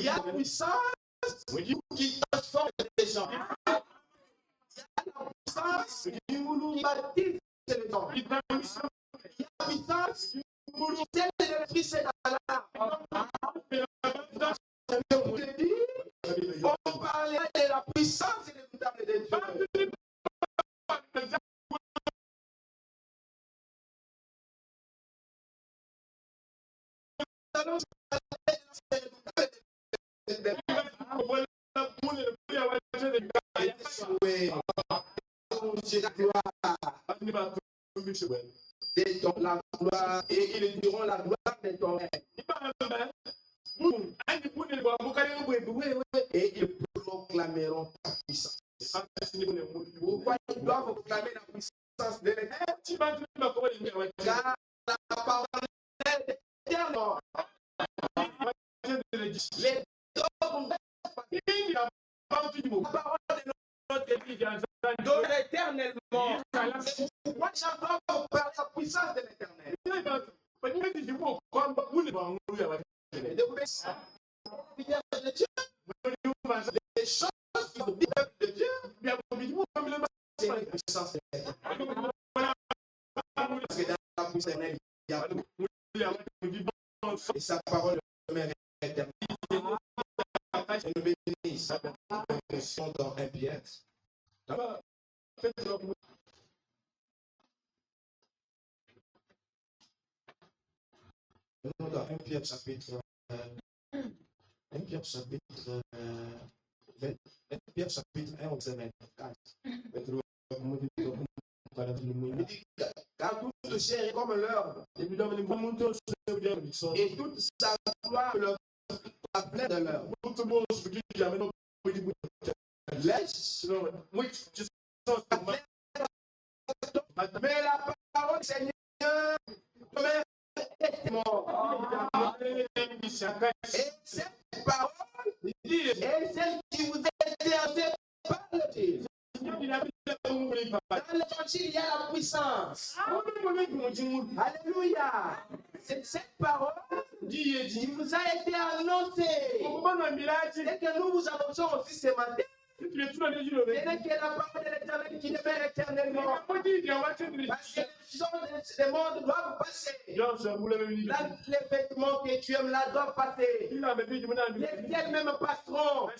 y a la puissance qui transforme les gens. Il y a la puissance qui baptise les gens. Il y a la puissance qui scelle l'esprit, c'est là. On parlait de la puissance inécoutable de Dieu. La gloire, et ils diront la gloire de ton règne. Et ils proclameront ta puissance. Pourquoi ils doivent proclamer la puissance de l'Éternel? Car la parole est éternelle. Les dons la parole de notre Dieu donne éternellement. Pourquoi j'en dois vous parler la puissance de l'Éternel? Les choses de Dieu, c'est la puissance de l'Éternel. Parce que dans la puissance de l'Éternel, il y a tout. Et sa parole demeure éternelle. Je le bénisse. Nous sommes dans un Pierre. Nous dans un Pierre chapitre 1 Pierre chapitre 1 au verset 24. Car toute chair est comme l'herbe, et toute sa gloire leur pleine de l'herbe. Mais la parole du Seigneur demeure éternellement. Et cette parole est celle qui vous a été annoncée par le Dieu. Dans l'évangile, il y a la puissance. Alléluia. C'est cette parole qui vous a été annoncée. Et que nous vous annonçons aussi ce matin. Ce n'est que la parole de l'Éternel qui demeure éternellement. Parce que les choses du monde doivent passer. Les vêtements que tu aimes là doivent passer. Les ciels même passeront.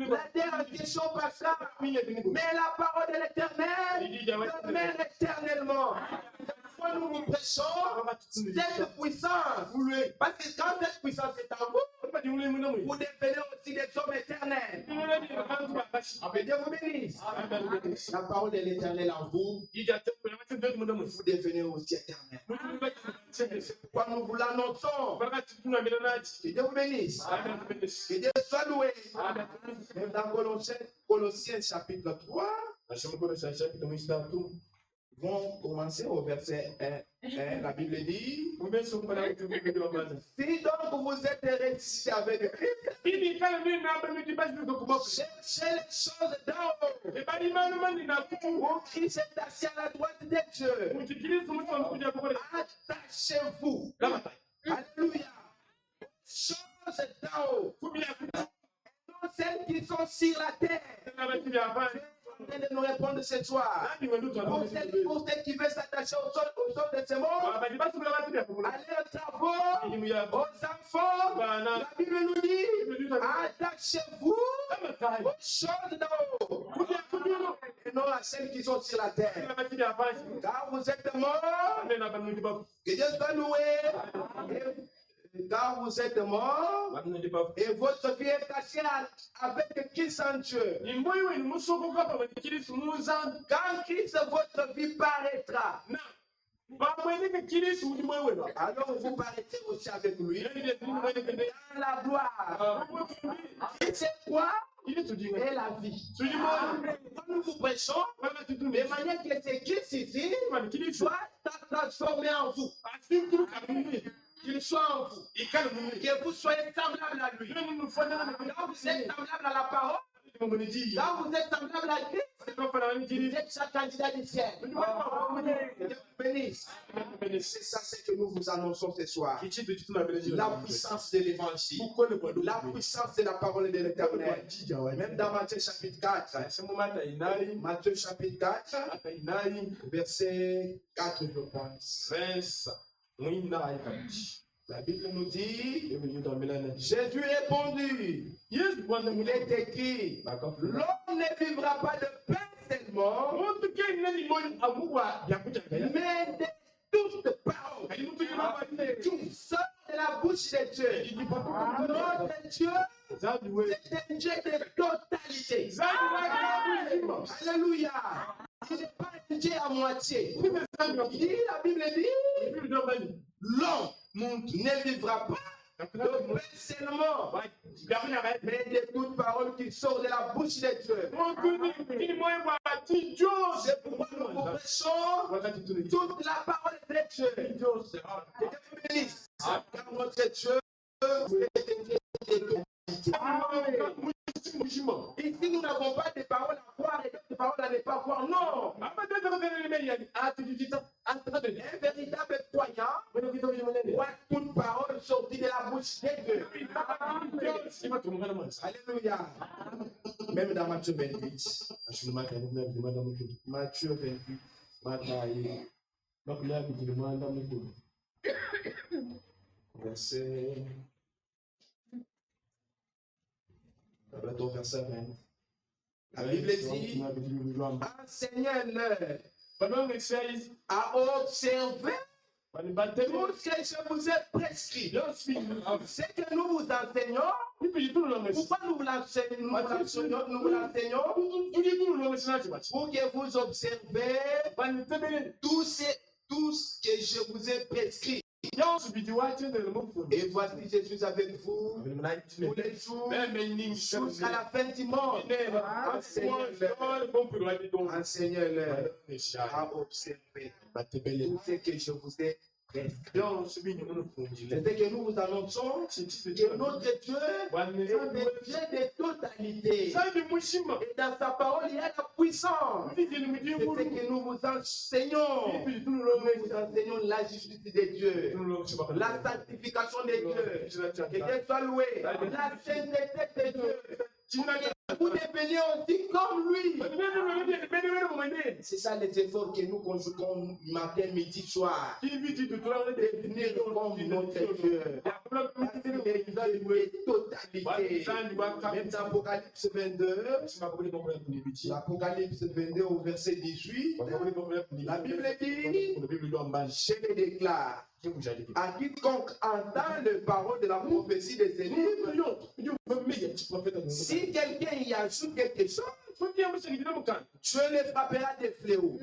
La terre en question passera. Mais la parole de l'Éternel demeure éternellement. Quand nous vous prêchons cette puissance, parce que quand cette puissance est en vous, vous devenez aussi des hommes éternels. Dieu vous bénisse. La parole de l'Éternel en vous, vous devenez aussi éternels. C'est pourquoi nous vous l'annonçons. Que Dieu vous bénisse. Que Dieu soit loué. Même dans Colossiens chapitre 3, vont commencer au verset 1. La Bible dit, si donc vous êtes ressuscités avec Christ, cherchez les choses d'en haut. Où Christ est assis à la droite de Dieu. Attachez-vous. Alléluia. Choses d'en haut. Non celles qui sont sur la terre. De nous répondre ce soir. Pour ceux qui veulent s'attacher au sol de ce monde, aller aux travaux, aux enfants, la Bible nous dit, attachez-vous aux choses d'en haut. Et non à celles qui sont sur la terre. Car vous êtes morts, que Dieu soit loué. Car vous êtes morts et votre vie est cachée avec Christ en Dieu. Quand Christ, votre vie paraîtra, alors vous paraîtrez aussi avec lui dans la gloire. Et c'est quoi? Et la vie. Quand nous vous prêchons, de manière que c'est Christ ici soit transformé en vous. Qu'il soit en vous, que vous soyez semblable à lui. Quand vous êtes semblable à la parole, quand vous êtes semblable à Christ, Vous êtes chaque candidat du ciel. Bénisse. C'est ça ce que nous vous annonçons ce soir. La puissance de l'évangile. La puissance de la parole de l'Éternel. Même dans Matthieu chapitre 4. Matthieu chapitre 4. Verset 4, je pense. La Bible nous dit, Jésus répondit, il est écrit, l'homme ne vivra pas de pain seulement, mais de toute parole qui sort de la bouche de Dieu. Notre Dieu, c'est un Dieu de totalité. Alléluia. Il n'est pas un Dieu à moitié. La Bible dit, l'homme ne vivra pas de pain seulement, mais de toute parole qui sort de la bouche de Dieu. C'est pourquoi nous prêchons toute la parole de Dieu. Que Dieu vous bénisse. Car notre Dieu est un Dieu de totalité. Ici, nous n'avons pas de paroles à croire et d'autres paroles à ne pas croire. Non. Un véritable croyant voit toute parole sortie de la bouche de Dieu. Alléluia. Même dans Matthieu 28. Matthieu 28. Verset. Verset 20. La Bible dit, enseignez-leur à observer tout ce que je vous ai prescrit. Ce que nous vous enseignons, pourquoi nous vous l'enseignons? Pour que vous observez tout ce que je vous ai prescrit. Et voici, je suis avec vous tous les jours jusqu'à la fin du monde. Enseignez-leur à observer tout ce que je vous ai prescrit. C'est que nous vous annonçons que notre Dieu est un Dieu de totalité. Et dans sa parole, il y a la puissance. C'est que nous vous enseignons. Nous vous enseignons la justice de Dieu, la sanctification de Dieu. Que Dieu soit loué. La sainteté de Dieu. Vous devenez aussi comme lui. C'est ça les efforts que nous conjuguons matin, midi, soir. Devenir comme notre Dieu. Totalité. Même dans Apocalypse 22, l'Apocalypse 22 au verset 18, la Bible dit, je le déclare. À quiconque entend les paroles de la prophétie de ces livres, si quelqu'un y ajoute quelque chose, Dieu le frappera des fléaux.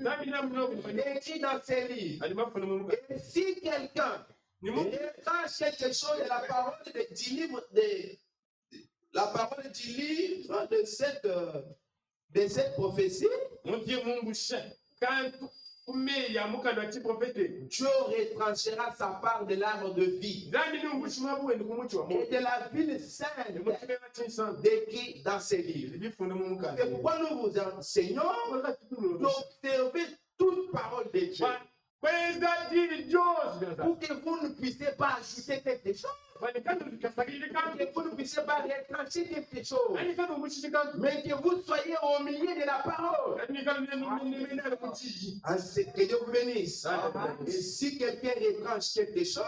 Écrit dans ces livres. Et si quelqu'un retranche quelque chose de la parole du livre de cette prophétie, Dieu retranchera sa part de l'arbre de vie et de la ville sainte décrit dans ces livres. C'est pourquoi nous vous enseignons d'observer toute parole de Dieu pour que vous ne puissiez pas ajouter quelque chose. Que vous ne puissiez pas retrancher quelque chose, mais que vous soyez au milieu de la parole. Que Dieu vous bénisse. Et si quelqu'un retranche quelque chose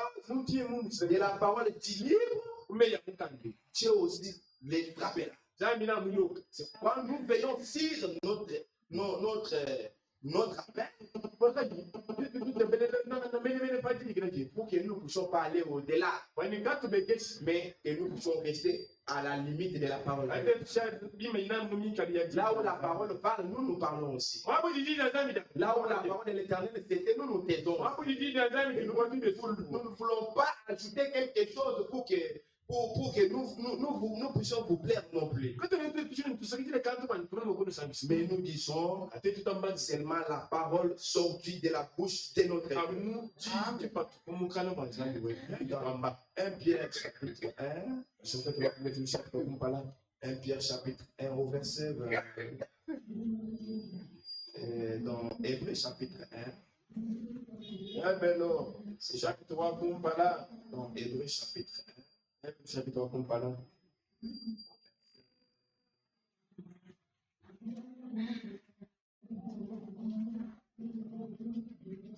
de la parole du livre, Dieu aussi les frappera. Quand nous veillons sur notre appel, pour que nous puissions pas aller au-delà, mais que nous puissions rester à la limite de la parole. Là où la parole parle, nous parlons aussi. Là où la parole de l'Éternel c'était, nous taisons. Nous ne voulons pas ajouter quelque chose pour que nous puissions vous plaire non plus. Mais nous disons seulement la parole sortie de la bouche de notre Dieu. 1 Pierre chapitre 1. 1 Pierre chapitre 1 au verset 20. Hébreux chapitre 1. C'est chapitre 3 Kumpala. Non, Hébreux chapitre 1. Chapitre 3 Kumpala.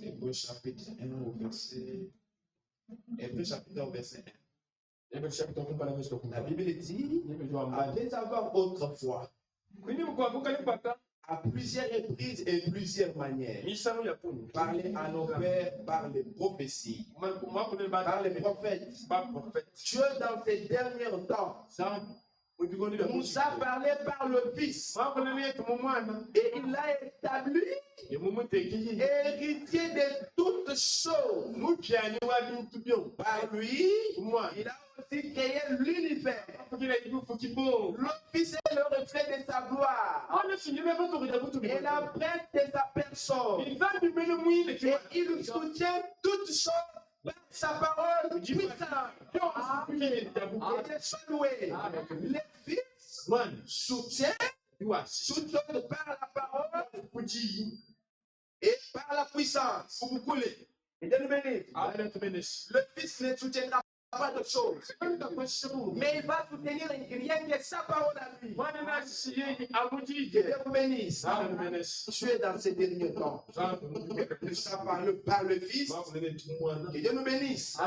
Hébreux chapitre 1 au verset. Hébreux chapitre 1 au verset 1. Hébreux chapitre 3 Kumpala. La Bible dit, après avoir autrefois, à plusieurs reprises et plusieurs manières, parler à nos pères par les prophéties, par les prophètes. Dieu, dans ces derniers temps, nous a parlé par le Fils. Et il a établi héritier de toutes choses. Par lui, il a aussi créé l'univers. Le Fils est le reflet de sa gloire et l'empreinte de sa personne. Et il soutient toutes choses par sa parole puissante. Les Fils soutiennent toutes choses par la parole et par la puissance. Et de nous bénir. Le Fils ne soutiendra pas de choses, mais il va soutenir rien que sa parole à lui. Que Dieu vous bénisse. Tu es dans ces derniers temps. Ça parle par le Fils. Que Dieu nous bénisse.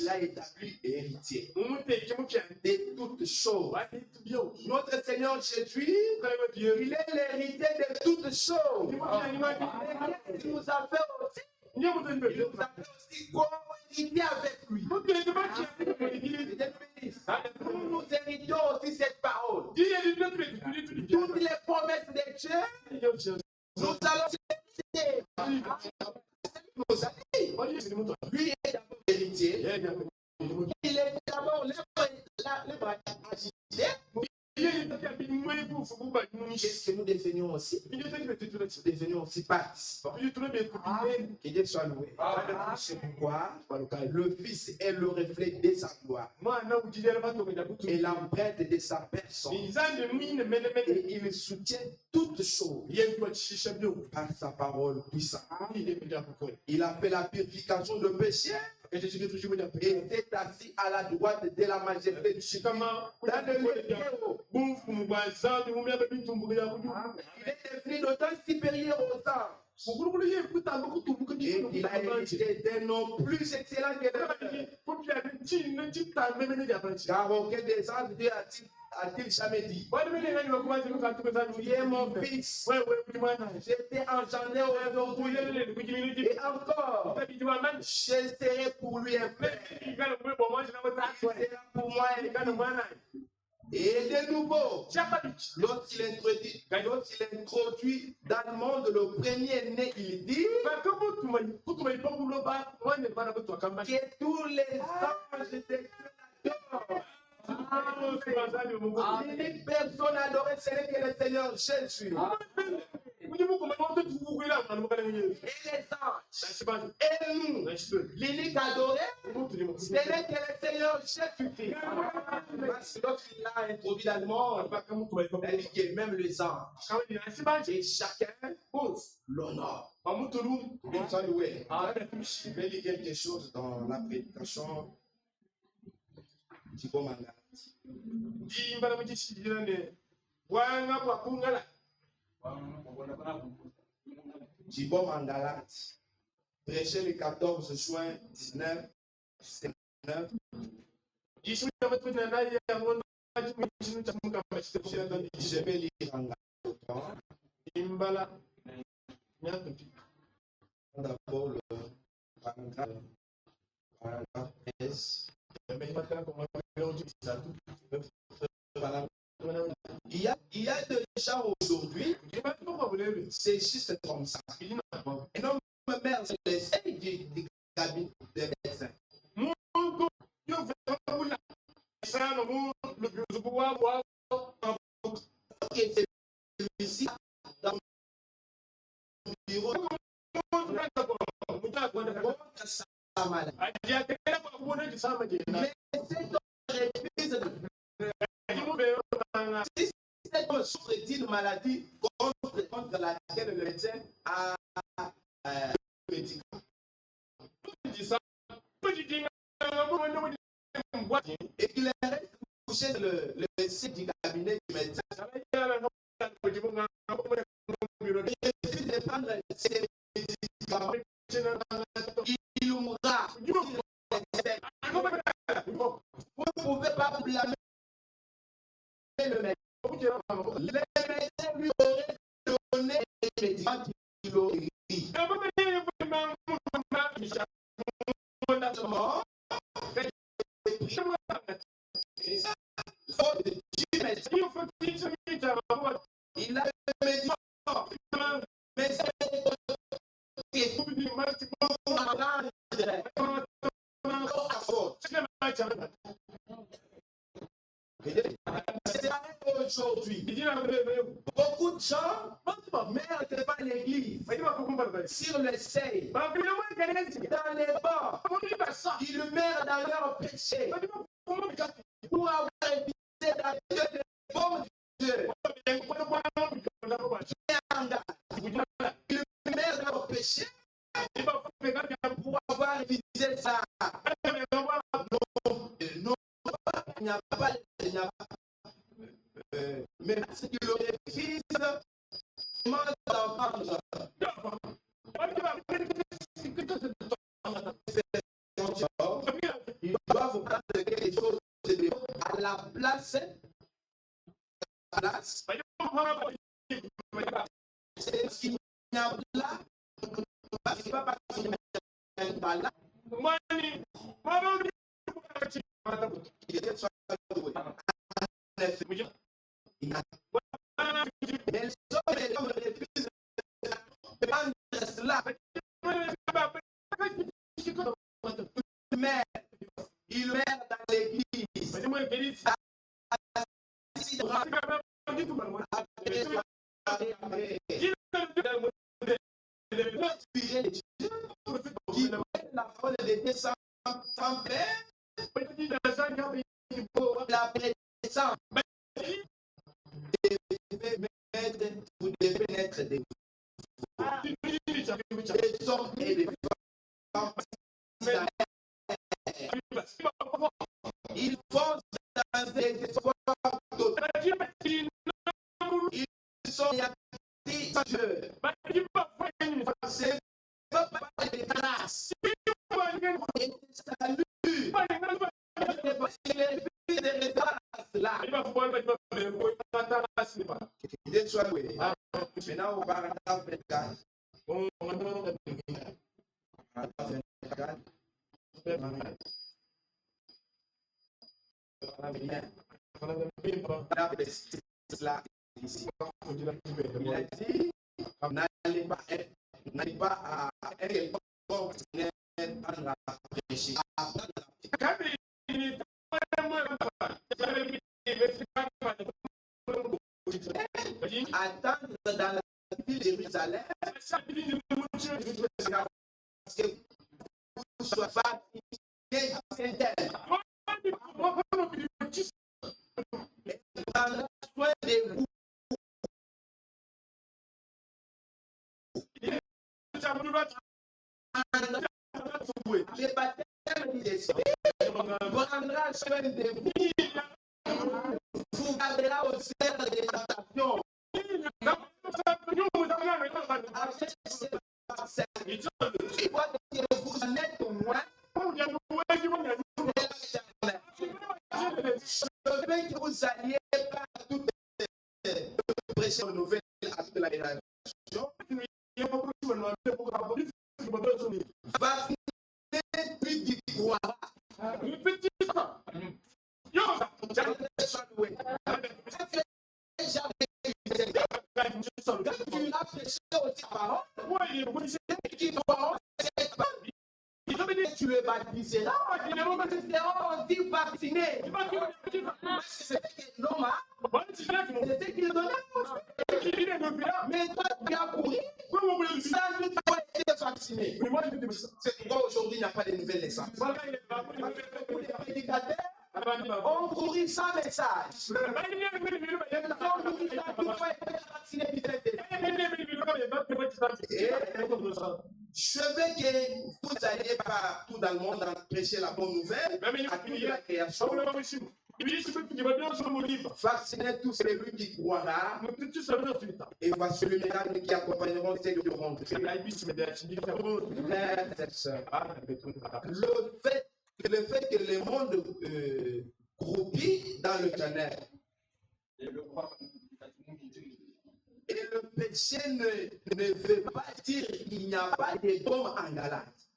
Il a établi héritier de toutes choses. Notre Seigneur Jésus, il est l'héritier de toutes choses. Il nous a fait aussi. Il nous a fait aussi co-hériter avec lui. Nous nous héritons aussi cette parole. Toutes les promesses de Dieu, nous allons nos amis. Lui est d'abord héritier. Il est d'abord agité. Qu'est-ce que nous devenons aussi? Nous devenons aussi participants. Que Dieu soit loué. C'est pourquoi le Fils est le reflet de sa gloire et l'empreinte de sa personne. Et il soutient toutes choses par sa parole puissante. Il a fait la purification de péché. Et est assis à la droite de la majesté du Seigneur. Dans le lieu, il est devenu d'autant supérieur aux anges. Et il a hérité des noms plus excellents que les autres. Car aucun des anges Dieu a-t-il jamais dit: tu es mon fils, j'étais engendré aujourd'hui, et encore, je serai pour lui un père, il sera pour moi un fils. Et de nouveau, lorsqu'il introduit dans le monde le premier-né, il dit que tous les anges de Dieu l'adorent. L'unique personne adorée, ce n'est que le Seigneur Jésus. Et les anges. Et nous, l'unique adoré, ce n'est que le Seigneur Jésus. Parce que lorsqu'il a introduit dans le monde, il dit que même les anges, et chacun pose l'honneur. Je vais dire quelque chose dans la prédication. Thibaut Mangalate, prêché le 14 juin 1959. Je vais lire en d'abord le paragraphe 13. Il y a des gens aujourd'hui, c'est juste comme ça. Et non, ma mère, c'est l'essai du cabinet des médecins. Ici, dans le bureau, sa maladie. Mais si cette souffre d'une maladie contre laquelle le médecin a médicaments. Et il est resté couché sur le site du cabinet du médecin. Il suffit de prendre ces médicaments. Il mourra. Vous ne pouvez pas blâmer le médecin. Le médecin lui aurait donné les médicaments qu'il aurait pris. Il a le médicament. Mais c'est aujourd'hui, beaucoup de gens merdent pas l'église sur le seuil, dans les bords, ils le merdent dans leur péché pour avoir évité la Dieu de bon Dieu. Ils le merdent dans leur péché pour avoir évité ça. Non, il n'y a pas. Mais ce qu'il le refuse, comment d'entendre? Il doit vous prendre quelque chose à la place. C'est ce qu'il y a là. C'est pas parce qu'il n'y a pas là. Mais il meurt dans l'église. Qui prennent la parole de Dieu sans peur, la présence. Vous devez naître des hommes et des femmes. Ils font dans des espoirs d'autres. Ils sont Dieu. C'est pas des classes. Et salut. Il est fils de là. Dieu soit loué. Maintenant, on va rentrer dans 24. Ici. Il a dit, n'allez pas à quelqu'un prendre à prêcher. Attendre dans la ville de Jérusalem, parce que vous soyez fatigués d'elle. Prendre soin de vous. Les baptêmes des esprits prendra soin de vous. Vous gardera au sein des tentations. Il faut que vous en êtes au moins. Je veux que vous alliez par toutes les pressions nouvelles à toute la génération. Vaccinez plus du poids. Tu as prêché aussi parole. Tu le baptiseras. Tu vacciné. C'est normal. C'est qu'il donnait. Mais toi, tu as couru. Sans doute, tu as été vacciné. C'est pourquoi aujourd'hui, il n'y a pas de nouvelles naissances. Les prédicateurs ont couru sans message. Je veux que vous alliez partout dans le monde prêcher la bonne nouvelle à toute la création. Vaccinez tous celui qui croira. Et voici le miracle qui accompagneront ceux qui auront cru. Frères et sœurs, le fait que le monde croupit dans le ténèbre et le péché ne veut pas dire qu'il n'y a pas de bombe en Galate.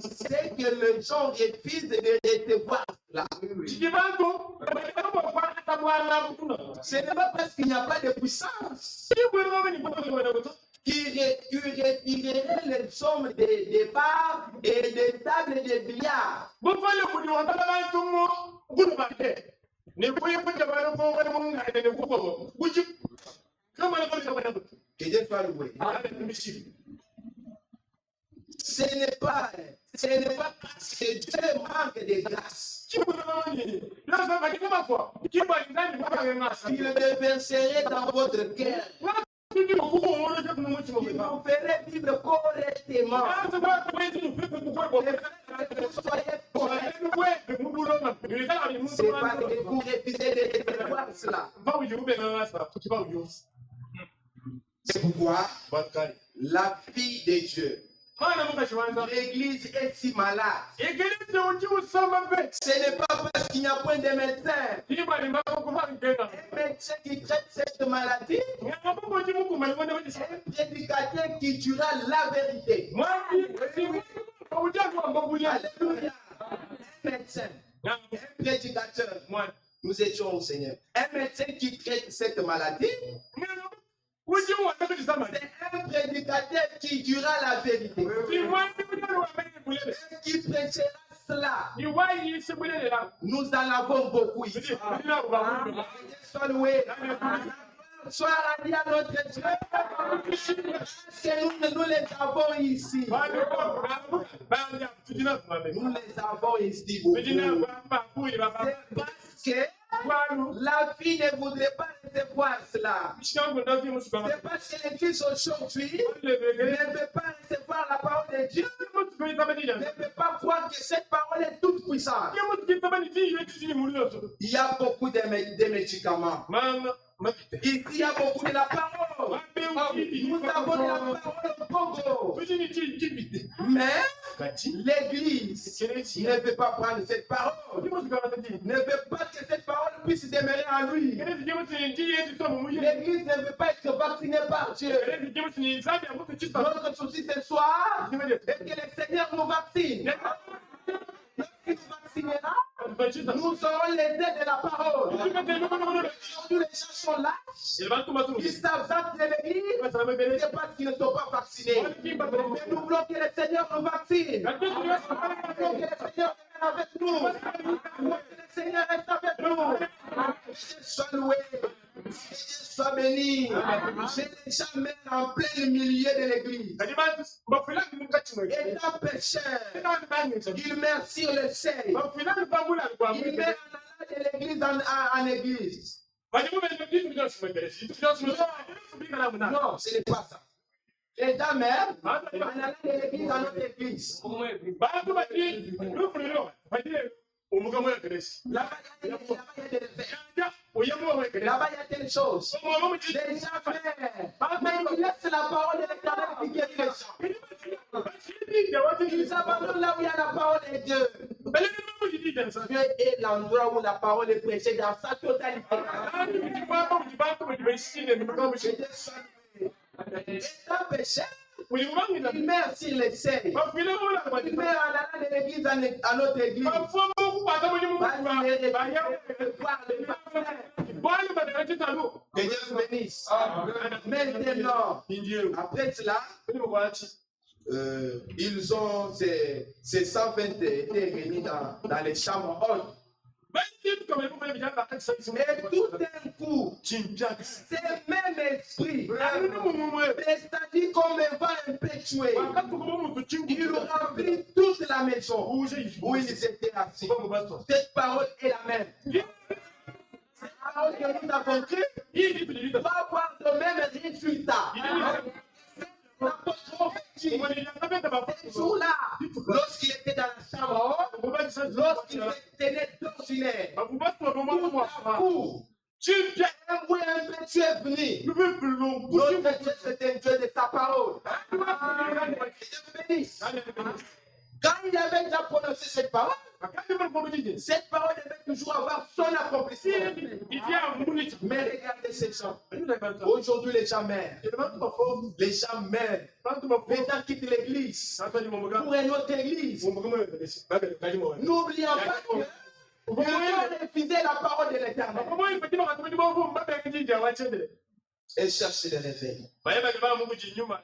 C'est que le gens refusent de recevoir la. Ce n'est pas parce qu'il n'y a pas de puissance qui retirerait les sommes des bars et des tables de billard. Que Dieu soit loué. Ce n'est pas parce que Dieu manque de grâce qu'il le déverserait dans votre cœur. Il vous ferait vivre correctement. C'est parce que vous refusez de recevoir cela. C'est pourquoi la fille de Dieu, l'église est si malade. Ce n'est pas parce qu'il n'y a point de médecin. Un médecin qui traite cette maladie, un prédicateur qui dira la vérité. Alléluia. Un médecin, un prédicateur. Nous étions au Seigneur. Un médecin qui traite cette maladie, c'est un prédicateur qui dira la vérité. Qui prêchera cela. Nous en avons beaucoup ici. Sois loué. Sois radié à notre Dieu. Que nous les avons ici. Nous les avons ici. C'est parce que la fille ne voudrait pas recevoir cela. C'est parce que l'Église aujourd'hui ne veut pas recevoir la parole de Dieu. Ne veut pas croire que cette parole est toute puissante. Il y a beaucoup de médicaments. Ici, il y a beaucoup de la parole. Nous avons de la parole au Congo. Mais l'Église ne veut pas prendre cette parole. Ne veut pas que cette parole puisse demeurer en lui. L'Église ne veut pas être vaccinée par Dieu. Notre souci ce soir est que le Seigneur nous vaccine. Lorsqu'il nous vaccinera, nous aurons les aides de la parole. Tous les gens sont là. Ils savent ça de l'Église. C'est parce qu'ils ne sont pas vaccinés. Mais nous voulons que le Seigneur nous vaccine. Nous voulons que le Seigneur devienne avec nous. Nous voulons que le Seigneur reste avec nous. Que Dieu soit loué. Que Dieu soit béni. J'ai déjà mis en plein milieu de l'Église. Étant pécheur, il meurt sur le seuil. Il met en allant de l'église en église. Non, ce n'est pas ça. Les dames meurent en allant de l'église en autre église. Là-bas, il y a telle chose. Les gens meurent. Mais ils laissent la parole de l'Éternel qui guérit les gens. Ils abandonnent là où il y a la parole de Dieu. Dieu est l'endroit où la parole est prêchée dans sa totalité. Étant péché, il meurt sur les seuils. Il meurt en allant de l'église à notre église. Que Dieu vous bénisse. Maintenant, après cela, ils ont ces 120 été réunis dans les chambres hautes. Et tout d'un coup, ces mêmes esprits, c'est-à-dire comme un vent impétueux, ils remplissent toute la maison où ils étaient assis. Cette parole est la même. Cette parole que nous avons crue va avoir le même résultat. Ce jour-là, lorsqu'il était dans la chambre, lorsqu'il tenait d'ordinaire, tout à coup, tu es venu. Notre Dieu, c'est un Dieu de sa parole. Quand il avait déjà prononcé cette parole devait toujours avoir son accomplissement. Mais regardez ces gens. Aujourd'hui, les gens meurent. Les gens meurent. Les gens quittent l'église pour une autre église. N'oublions pas que Dieu a refusé la parole de l'Éternel. Et chercher le réveil. Nous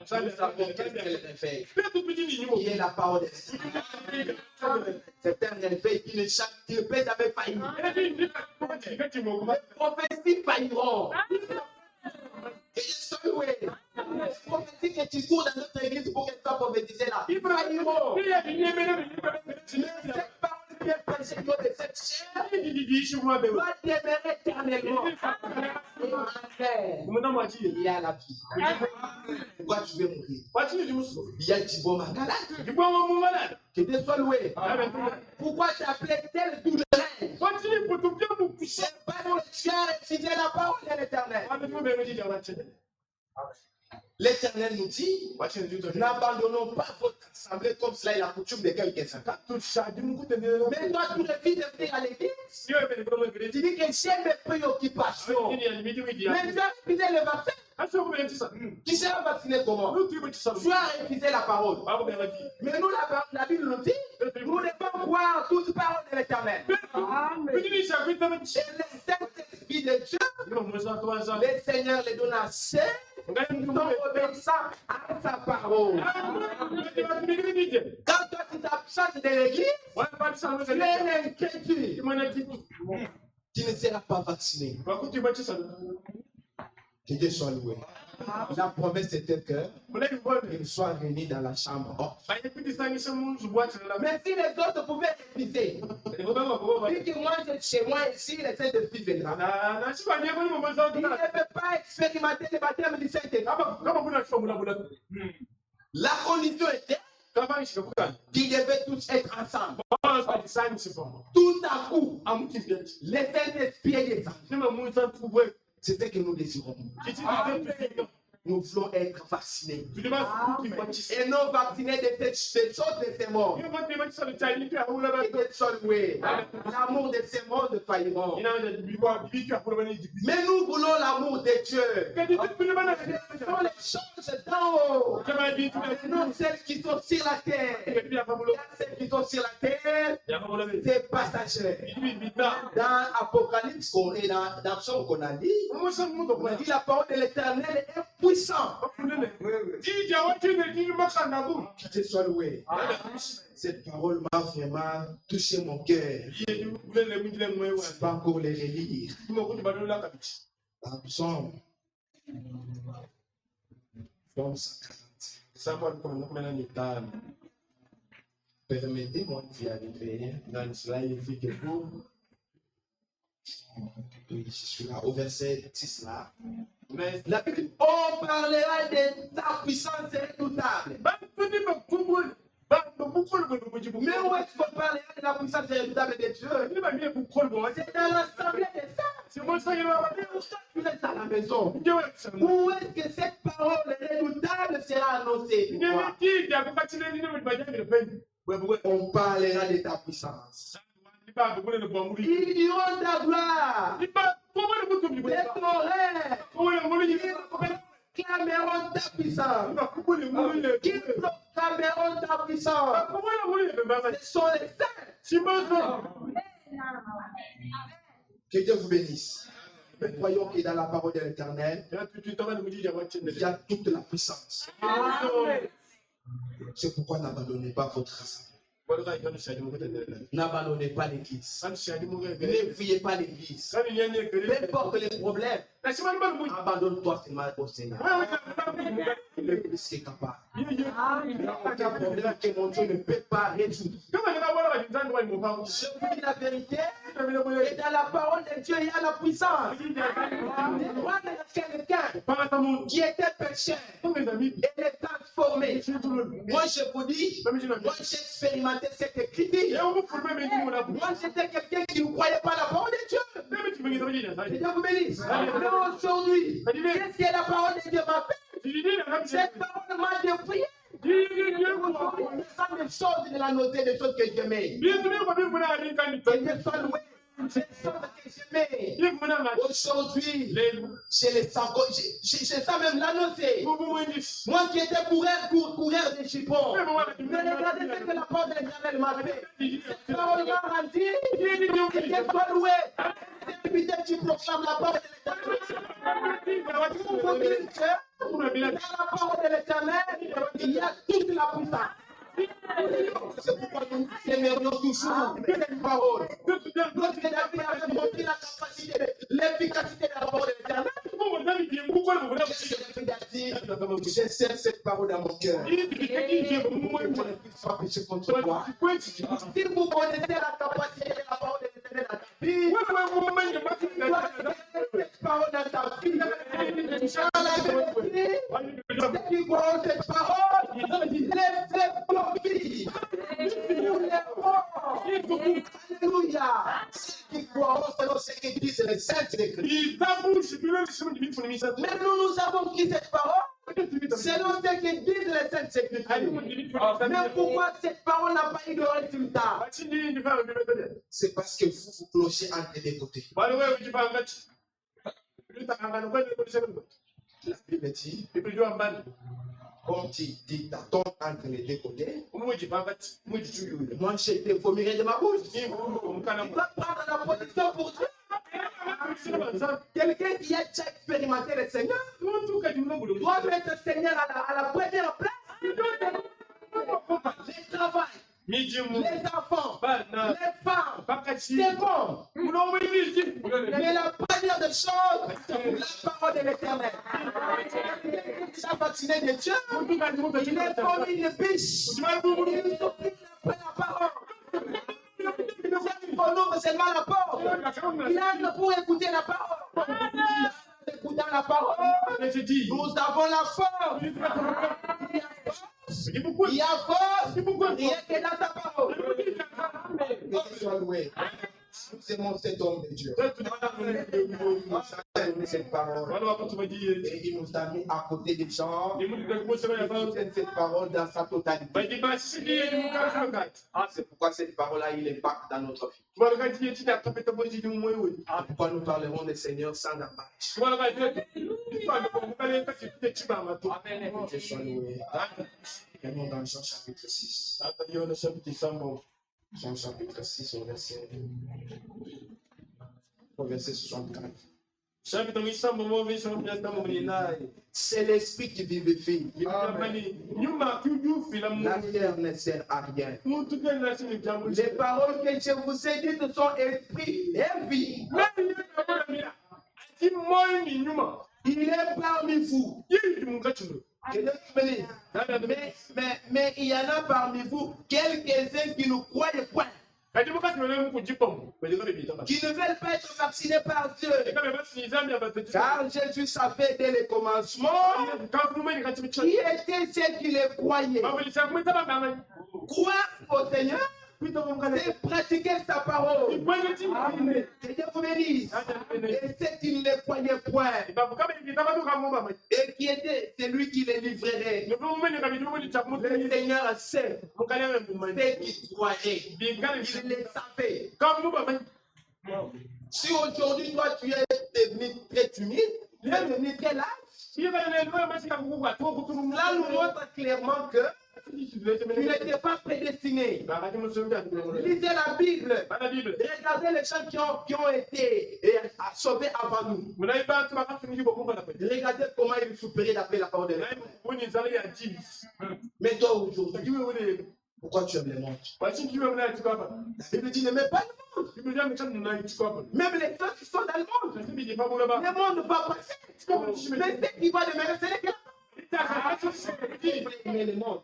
savons quel est le réveil. Qui est la parole de l'Éternel. C'est un réveil qui ne peut jamais faillir. Les prophéties failliront. Et je suis loué. Les prophéties que tu cours dans notre église pour que tu sois prophétisé là, ils failliront. Mais cette parole qui est prêchée de cette chair doit demeurer éternellement. Il y a la vie. Pourquoi tu veux mourir? Il y a du bon malade. Que Dieu soit loué. Pourquoi tu appelais tel douleur? C'est parce que tu as refusé la parole de l'Éternel. L'Éternel nous dit, n'abandonnons pas votre assemblée comme cela est la coutume de quelques-uns. Mais toi, tu refuses de venir à l'église. Tu dis que j'ai mes préoccupations. Mais tu as refusé le vaccin. Tu seras vacciné comment? Tu as refusé la parole. Mais nous, la Bible nous dit, nous devons croire toute parole de l'Éternel. Et le Saint-Esprit de Dieu, le Seigneur les donne à ceux qui sont obéissants à sa parole. Quand toi tu t'absentes de l'église, tu es une inquiétude. Tu ne seras pas vacciné. Que Dieu soit loué. La promesse était qu'il soit réuni dans la chambre. Mais si les autres pouvaient refuser, puis que moi, chez moi ici, le Saint-Esprit viendra. Il ne peut pas expérimenter le baptême du Saint-Esprit. La condition était qu'ils devaient tous être ensemble. Tout à coup, le Saint-Esprit est descendu. C'est ce que nous désirons. Nous voulons être vaccinés. Et non vaccinés de ces choses de ces mondes. L'amour de ces mondes failliront. Mais nous voulons l'amour de Dieu. Ce sont les choses d'en haut. Non celles qui sont sur la terre. Celles qui sont sur la terre, c'est passager. Dans Apocalypse, on est dans ce qu'on a dit. On a dit la parole de l'Éternel est puissante. Que Dieu soit loué. Cette parole m'a vraiment touché mon cœur. Je ne vais pas encore les relire. Psaume 140. Permettez-moi d'y arriver dans cela, il fait que vous. Oui, je suis là, au verset 10 là. Mais la Bible, on parlera de ta puissance redoutable. Mais où est-ce qu'on parlera de la puissance redoutable de Dieu? C'est dans l'assemblée des saints. Tu es à la maison. Où est-ce que cette parole redoutable sera annoncée? On parlera de ta puissance. Ils diront ta gloire. Les torrents. Ils proclameront ta puissance. Ils proclameront ta puissance. Ce sont les saints. Que Dieu vous bénisse. Croyons que dans la parole de l'Éternel, il y a toute la puissance. C'est pourquoi n'abandonnez pas votre assemblée. N'abandonnez pas l'église. Ne fuyez pas l'église. Peu importe les problèmes, abandonne-toi seulement au Seigneur. L'église est capable. Il n'y a aucun problème que mon Dieu ne peut pas résoudre. Je vous dis la vérité. Et dans la parole de Dieu, il y a la puissance. Moi, quelqu'un qui était pécheur, il est transformé. Moi, je vous dis, moi, j'ai expérimenté cette écriture. Moi, j'étais quelqu'un qui ne croyait pas la parole de Dieu. Que Dieu vous bénisse. Mais aujourd'hui, qu'est-ce que la parole de Dieu m'a fait? Cette parole m'a détruit. Aujourd'hui, je sens des choses de la nausée, des choses que j'aimais. Que Dieu soit loué. Des choses que j'aimais. Aujourd'hui, je les sens, je sens même la nausée. Moi qui étais coureur de Chipon, mais regardez ce que la parole de l'Éternel m'a fait. Cette parole m'a rendu. Que Dieu soit loué. Depuis que tu proclames la parole de l'Éternel, pour dire que dans la parole de l'Éternel, il y a toute la puissance. C'est pourquoi nous aimerions toujours cette parole. Notre David avait montré la capacité, l'efficacité de la parole de l'Éternel. Je sers cette parole dans mon cœur. Si vous connaissez la capacité de la parole de l'Éternel dans ta vie, cette parole dans ta vie, ceux qui croient cette parole, lève profit. Alléluia. Ceux qui croient selon ce que disent les saintes écritures. Mais nous avons pris cette parole selon ce que disent les saintes écritures. Mais pourquoi cette parole n'a pas eu de résultat? C'est parce que vous clochez entre les côtés. La Bible dit, comme tu t'attends entre les deux côtés, moi je te vomirai de ma bouche. Tu dois prendre la position pour Dieu. Quelqu'un qui a déjà expérimenté le Seigneur doit mettre le Seigneur à la première place. Le travail, les enfants, les femmes, c'est bon. Mais la première des choses, la parole de l'Éternel. Quelqu'un qui est déjà vacciné de Dieu, il est comme une biche. Il s'occupe après la parole. Il ouvre seulement la porte. Il entre pour écouter la parole. Écoutant la parole, nous avons la force. Il y a force. Rien que dans ta parole. Que soit loué. Nous aimons cet homme de Dieu. Nous avons cette parole. Et il nous a mis à côté des gens. Il soutient cette parole dans sa totalité. C'est pourquoi cette parole-là, il impacte dans notre vie. Pourquoi nous parlerons des Seigneurs sans embâche. Que soit loué. Venons dans Jean chapitre 6. Jean chapitre 6 au verset 64. C'est l'esprit qui vivifie. La chair ne sert à rien. Les paroles que je vous ai dites sont esprit et vie. Il est parmi vous. Mais il y en a parmi vous quelques-uns qui ne croient point. Qui ne veulent pas être vaccinés par Dieu. Car Jésus savait dès le commencement qui étaient ceux qui les croyaient. Croire au Seigneur, c'est pratiquer sa parole. Que Dieu vous bénisse. Et ceux qui ne les croyaient point, et qui était celui qui les livrerait. Le Seigneur sait ceux qui croyaient. Il les savait. Si aujourd'hui, toi, tu es devenu très timide, tu es devenu très lâche, là, nous montre clairement que tu n'étais pas prédestiné. Lisez la Bible. Regardez les gens qui ont été sauvés avant nous. Regardez comment ils souffraient d'après la parole de Dieu. Mais toi aujourd'hui, pourquoi tu aimes le monde? La Bible dit ne mets pas le monde. Même les gens qui sont dans le monde. Le monde va passer. Mais ce qui va demeurer, c'est les gars. Il voulait aimer le monde.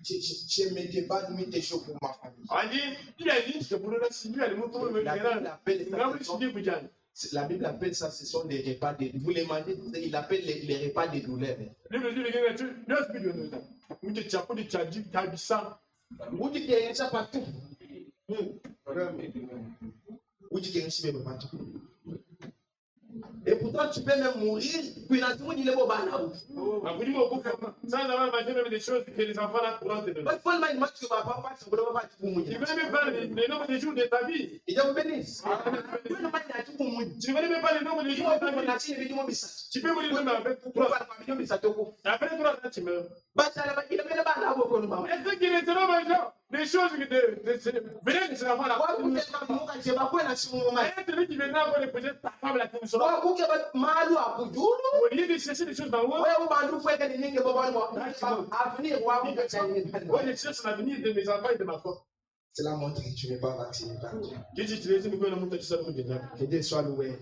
Je ne m'étais pas mis des choses pour ma famille. On dit, il a dit, je pourrais la signer, elle montre le La Bible appelle ça, c'est la Bible appelle ça, ce sont des repas de... Vous les mangez, il appelle les repas de douleur. Vous dites qu'il y a ça partout. Vous dites qu'il y a ça partout. Et pourtant, tu peux même mourir, puis il a tout dit le mot banal. Sans avoir mangé même des choses que les enfants là pourront te donner. Parce que le match que ma papa, tu ne peux pas pour mourir. Tu ne connais même pas les nombres de jours de ta vie. Et Dieu vous bénisse. Tu ne connais même pas les nombres de jours de ta vie. Tu peux mourir même avec 3 ans. Après 3 ans, tu meurs. Est-ce qu'ils ne seront pas des choses que venez de ces enfants-là? Et celui qui viendra pour les projet, ta femme là, qui ne sera pas. Au lieu de chercher des choses dans le monde, moi je cherche l'avenir de mes enfants et de ma femme. Cela montre que tu n'es pas vacciné par Dieu. Que Dieu soit loué.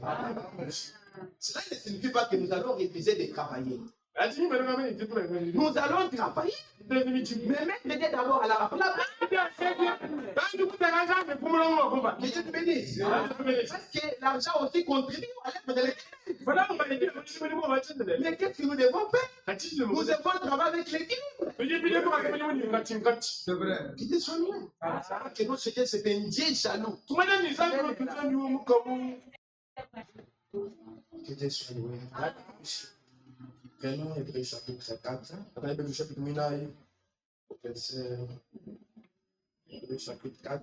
Cela ne signifie pas que nous allons refuser de travailler. Nous allons travailler, mais mettre Dieu d'abord à la place. Que Dieu te bénisse. Parce que l'argent aussi contribue à l'œuvre de l'église. Mais qu'est-ce que nous devons faire? Nous devons travailler avec l'équilibre. C'est vrai. Que Dieu soit loué. Que notre Dieu, c'est un Dieu jaloux. Que Dieu soit loué. Prenons Hébreux chapitre 4, verset Hébreux chapitre 4,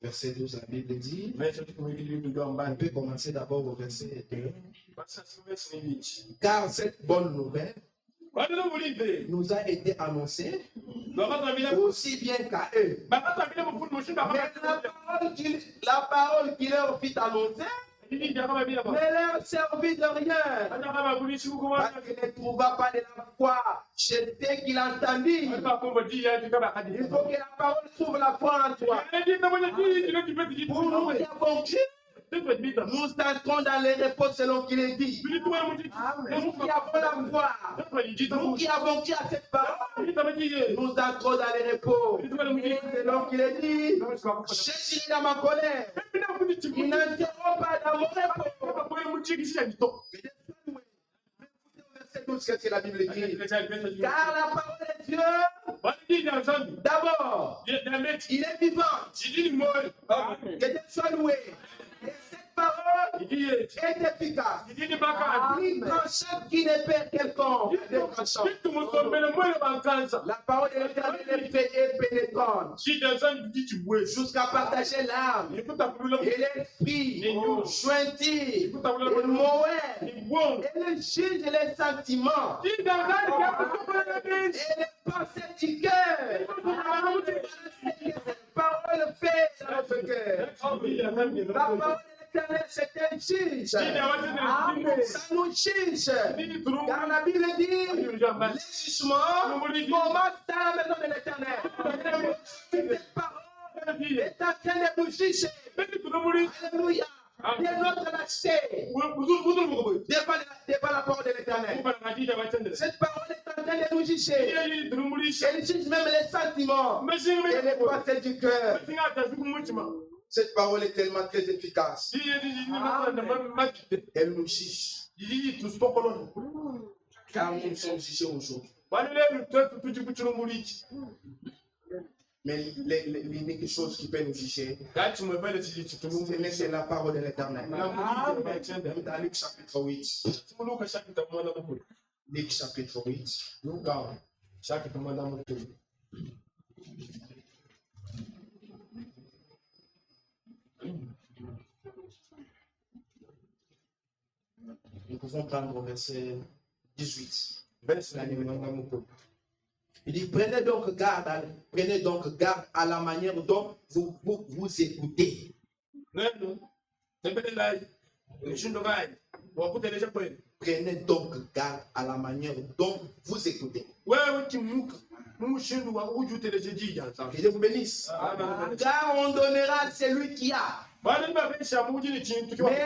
verset 12, la Bible dit, on peut commencer d'abord au verset 2. Car cette bonne nouvelle nous a été annoncée aussi bien qu'à eux. Mais la parole qui leur fit annoncer ne leur servit de rien. Parce qu'il ne trouva pas de la foi chez ceux qui l'entendit. Il faut que la parole trouve la foi en toi. Pour nous qui avons cru, nous entrons dans les repos selon qu'il est dit. Nous qui avons la foi, nous qui avons cru à cette parole, nous entrons dans les repos selon qu'il est dit. Jésus dans ma colère, il n'entrera pas dans mon repos. Tout ce que la Bible dit. Car la parole de Dieu, d'abord, il est vivant. Que Dieu soit loué. Et cette parole est efficace. Il tranchante qui ne perd quelconque. La parole de l'Éternel est pénétrante jusqu'à partager l'âme et l'esprit, jointir, le moelle, et le juge les sentiments et les pensées du cœur. La parole fait dans notre cœur. La parole de l'Éternel, c'est un juge. Ça nous juge. Car la Bible dit, les jugements commencent dans la maison de l'Éternel. Cette parole est en train de nous juger. Alléluia. De notre lâcheté. Devant la parole de l'Éternel. Cette parole est en train de nous juger. Elle juge même les sentiments et les pensées du cœur. Cette parole est tellement très efficace. Elle nous juge. Car nous sommes jugés aujourd'hui. Mais l'unique chose qui peut nous juger, c'est la parole de l'Éternel. Dans Luc chapitre 8. Luc chapitre 8. Nous pouvons prendre au verset 18. Il dit, prenez donc garde à la manière dont vous écoutez. Prenez donc garde à la manière dont vous écoutez. Que Dieu vous bénisse. Car on donnera à celui qui a. Mais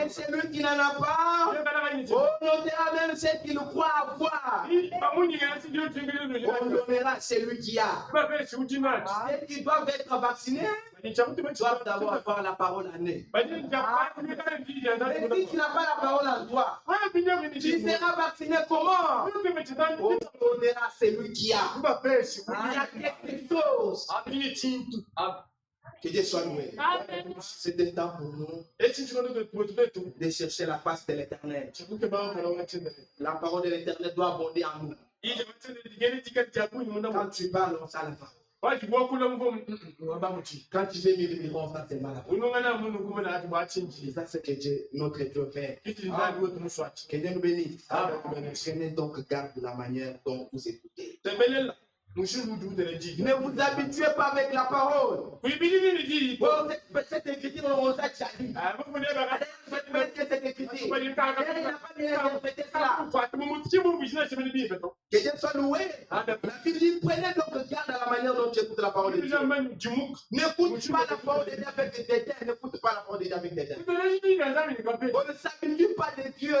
celui qui n'en a pas, on notera même ce qu'il croit avoir. On donnera celui qui a. Ceux qui doivent être vaccinés doivent d'abord avoir la parole en eux. Mais si tu n'as pas la parole en toi, tu seras vacciné comment? On donnera celui qui a. Il y a quelque chose. Que Dieu soit loué. C'est un temps pour nous de chercher la face de l'Éternel. La parole de l'Éternel doit abonder en nous. Quand tu parles, on s'en va. Quand tu fais vivre, on s'en c'est malade. Et ça, c'est que Dieu, notre Dieu fait. Que Dieu nous bénisse. Prenez donc garde de la manière dont vous écoutez. Ne vous habituez pas avec la parole. Cette écriture, on s'est déjà dit. Cette écriture, il n'a pas bien répété cela. Que Dieu soit loué. La Bible dit, prenez donc garde à la manière dont tu écoutes la parole de Dieu. N'écoute pas la parole de Dieu avec des détails. N'écoute pas la parole de Dieu avec des détails. On ne s'habitue pas de Dieu.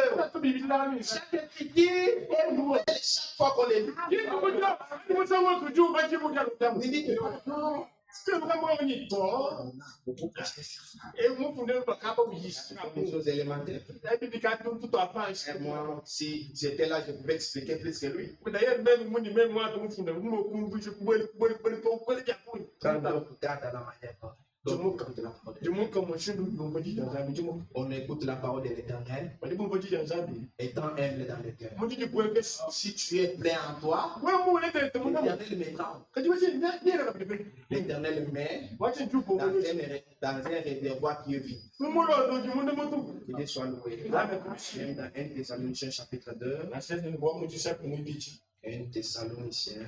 Chaque écriture est nouvelle chaque fois qu'on les lit. Des choses élémentaires. Et moi, si j'étais là, je pouvais expliquer plus que lui. Quand on regarde à la manière dont on écoute la parole de l'Éternel, étant humble dans le cœur. Si tu es plein en toi, l'Éternel mettra. L'Éternel met dans un réservoir qui est vide. Que Dieu soit loué. Même dans 1 Thessaloniciens chapitre 2. 1 Thessaloniciens.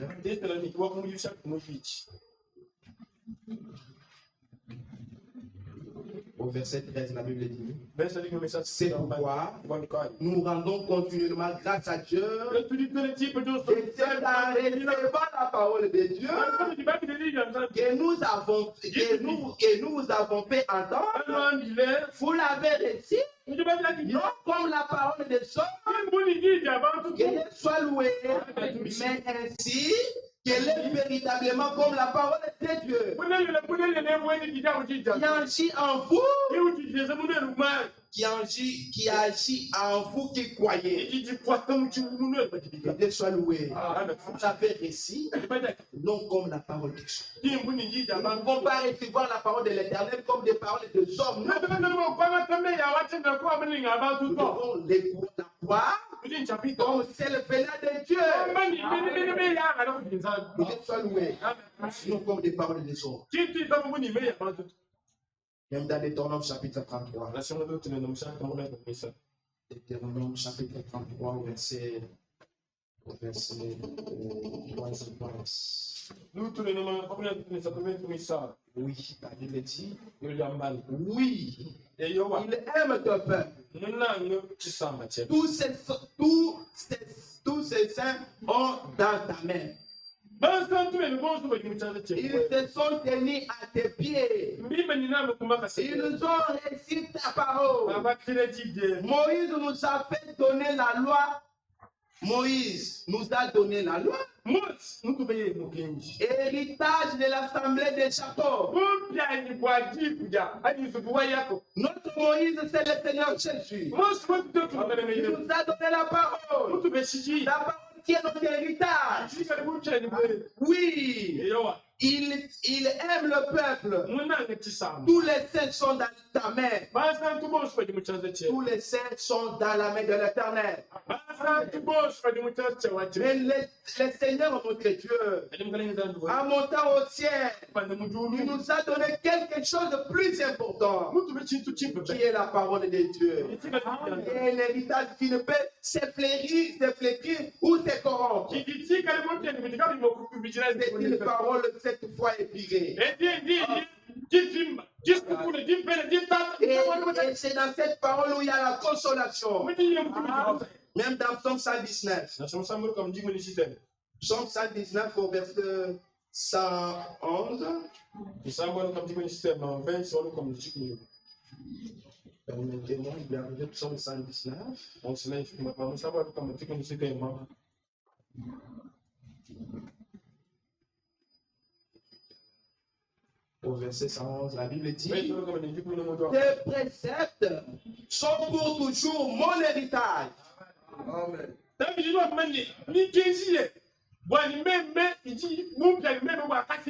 Au verset 13, la Bible dit, c'est pourquoi nous rendons continuellement grâce à Dieu et c'est en recevant la parole de Dieu que nous avons fait entendre. Vous l'avez reçu, non comme la parole des hommes, que Dieu soit loué, mais ainsi qu'elle est véritablement comme la parole de Dieu. Qui agit en vous, qui agit en vous qui croyez. Que Dieu soit loué. Vous l'avez reçu, non comme la parole des hommes. Nous ne pouvons pas recevoir la parole de l'Éternel comme des paroles des hommes. Nous devons l'écouter, la croire comme celle venant de Dieu. Que Dieu soit loué. Non comme des paroles des hommes. Même dans Deutéronome chapitre 33. Deutéronome chapitre 33 au verset 3 je pense. Oui, la Bible dit. Oui, il aime ton peuple. Tous ces saints ont dans ta main. Ils se sont tenus à tes pieds. Ils ont reçu ta parole. Moïse nous a fait donner la loi. Moïse nous a donné la loi. Héritage de l'assemblée de Jacob. Notre Moïse, c'est le Seigneur Jésus. Il nous a donné la parole. La parole qui est notre héritage. Oui. Il aime le peuple. Tous les saints sont dans ta main. Tous les saints sont dans la main de l'Éternel. Mais le Seigneur, notre Dieu, en montant au ciel, il nous a donné quelque chose de plus important, qui est la parole de Dieu. Et l'héritage qui ne peut s'efflérir ou se corrompre. C'est une parole cette fois épurée. Et c'est dans cette parole où il y a la consolation. Même dans Psaume 119. Psaume 119 au verset 111. Permettez-moi de regarder psaume 119. On se lève, on savoir comment tu connais ce thème. Au verset 111, la Bible dit: Tes préceptes sont pour toujours mon héritage. Amen.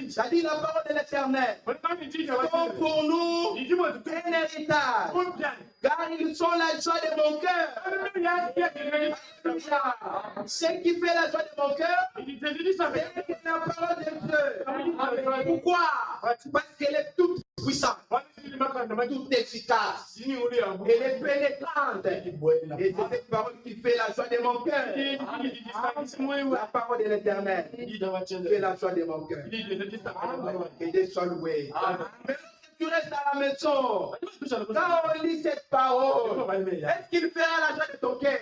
Ça dit la parole de l'Éternel. Sont pour nous un héritage. Car ils sont la joie de mon cœur. Ce qui fait la joie de mon cœur, c'est la parole de Dieu. Pourquoi? Parce qu'elle est toute puissante, toute efficace. Elle est pénétrante. Et c'est cette parole qui fait la joie de mon cœur. La parole de l'Éternel fait la joie de mon cœur. Et Dieu soit loué. Tu restes à la maison, quand on lit cette parole, est-ce qu'il fera la joie de ton cœur?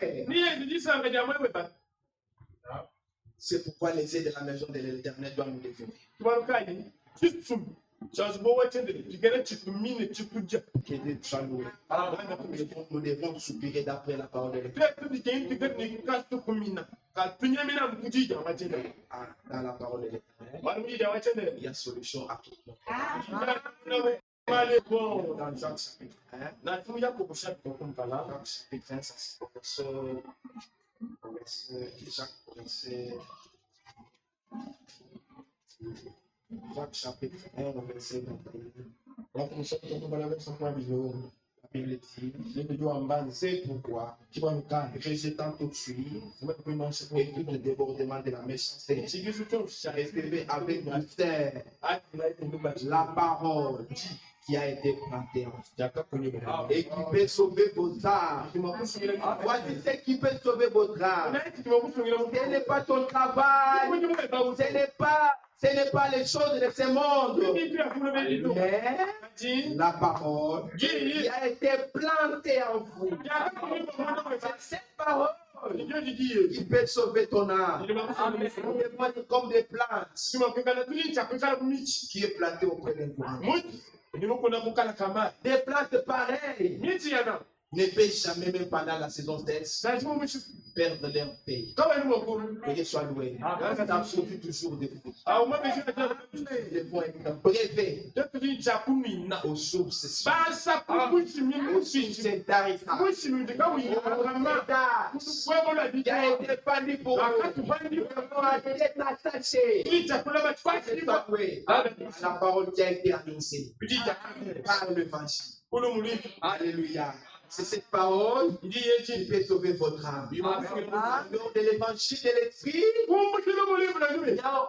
C'est pourquoi les aides de la maison de l'Éternel doivent nous défendre. Nous devons soupirer d'après la parole de l'Éternel. Dans la parole de l'Éternel, il y a solution à tout. Dans Jacques chapitre 1, verset 21. La Bible dit: c'est pourquoi, rejetant tout de suite et tout le débordement de la méchanceté, recevez avec mystère la parole qui a été plantée en vous et qui peut sauver vos âmes. Voici ce qui peut sauver votre âme. Ce n'est pas ton travail, ce n'est pas les choses de ce monde, mais la parole qui a été plantée en vous. C'est cette parole qui peut sauver ton âme. Nous devons être comme des plantes qui est plantée auprès d'un courant. Des plantes pareilles ne peuvent jamais, même pendant la saison sèche, perdre leur paix. Que Dieu soit loué. Ça produit toujours des fruits. Des points brevets aux sources intarissables. Qui a été banni pour nous, a été attaché. La parole qui a été annoncée par l'évangile. Alléluia. C'est cette parole qui peut sauver votre âme. Lors de l'évangile de l'esprit,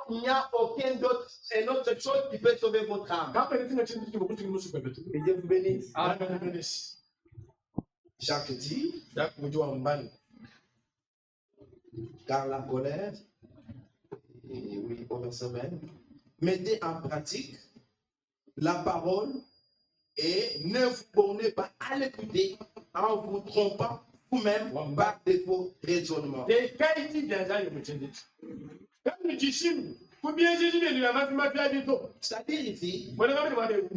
il n'y a aucune autre chose qui peut sauver votre âme. Et Dieu vous bénisse. Jacques dit: car la colère, et oui, au verset 20, mettez en pratique la parole et ne vous bornez pas à l'écouter en vous trompant vous-même par de vos raisonnements. C'est-à-dire ici, ne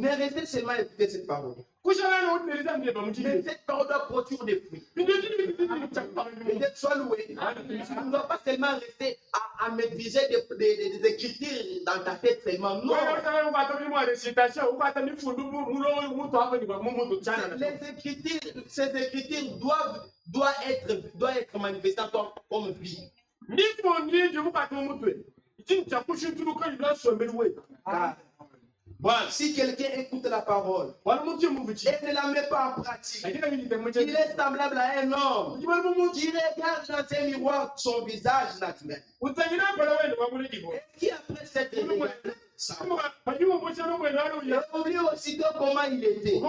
restez seulement à écouter cette parole. Mais cette parole doit produire des fruits. Et d'être soit loué. On ne doit pas seulement rester à maîtriser des écritures dans ta tête seulement. Non. Ces écritures doivent être manifestées comme vie. Voilà. Si quelqu'un écoute la parole et ne la met pas en pratique, il est semblable à un homme qui regarde dans un miroir son visage naturel. Et qui après cette il oublie aussitôt comment il était. Et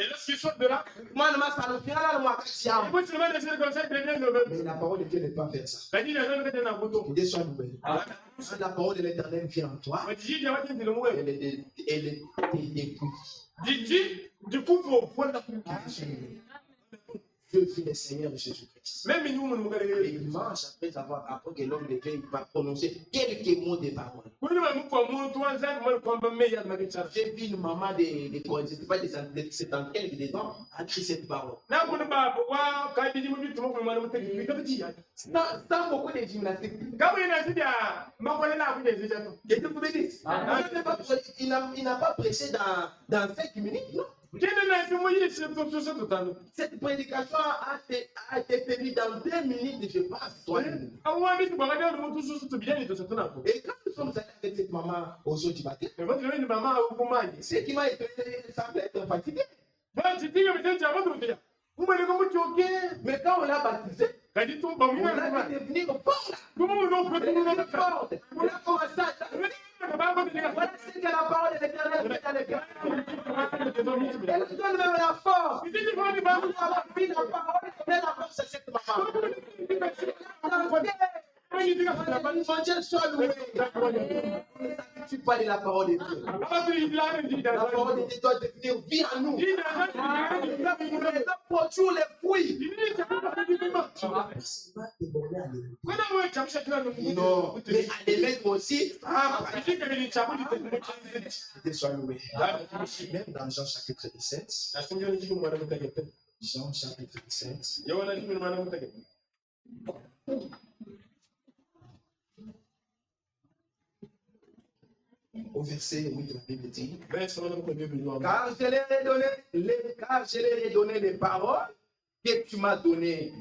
lorsqu'il sort de là, mais la parole de Dieu n'est pas faire ça. La parole de l'Éternel vient en toi. Elle est vu le Seigneur Jésus-Christ. Même nous, nous Et il mange après que l'homme de Dieu il va prononcer quelques mots de parole. J'ai vu une maman je ne sais pas, de 70 quelques ans, a écrit cette parole. Sans beaucoup de gymnastique. Il n'a pas prêché dans 5 minutes, non? Cette prédication a été tenue dans 2 minutes, je pense. 3 minutes. Et quand nous sommes allés avec cette maman aux jours du matin, ce qui m'a étonné, il semblait être fatigué. Mais quand on l'a baptisé, on a dit de venir fort là. On a commencé à voilà ce que la parole de l'Éternel fait dans le cœur. Elle nous donne même la force. Nous avons pris la parole et donné la force à cette maman. Mon Dieu soit loué. Ne s'habitue pas de la parole de Dieu. La parole de Dieu doit devenir vie en nous. Nous devons produire les fruits. Non, mais à les mettre aussi en pratique. Dieu soit loué. Même dans Jean chapitre 17. Jean chapitre 17. Au verset 8, la Bible dit, car je leur ai donné les paroles que tu m'as données.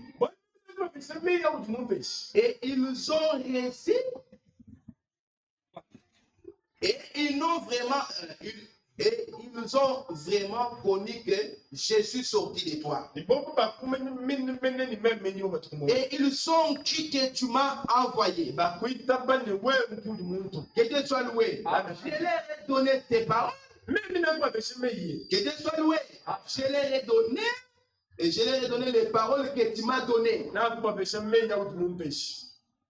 Et ils ont réussi. Et ils ont vraiment connu que je suis sorti de toi. Et ils ont cru que tu m'as envoyé. Que Dieu soit loué. Je leur ai donné tes paroles. Que Dieu soit loué. Je leur ai donné. Et je leur ai donné les paroles que tu m'as données.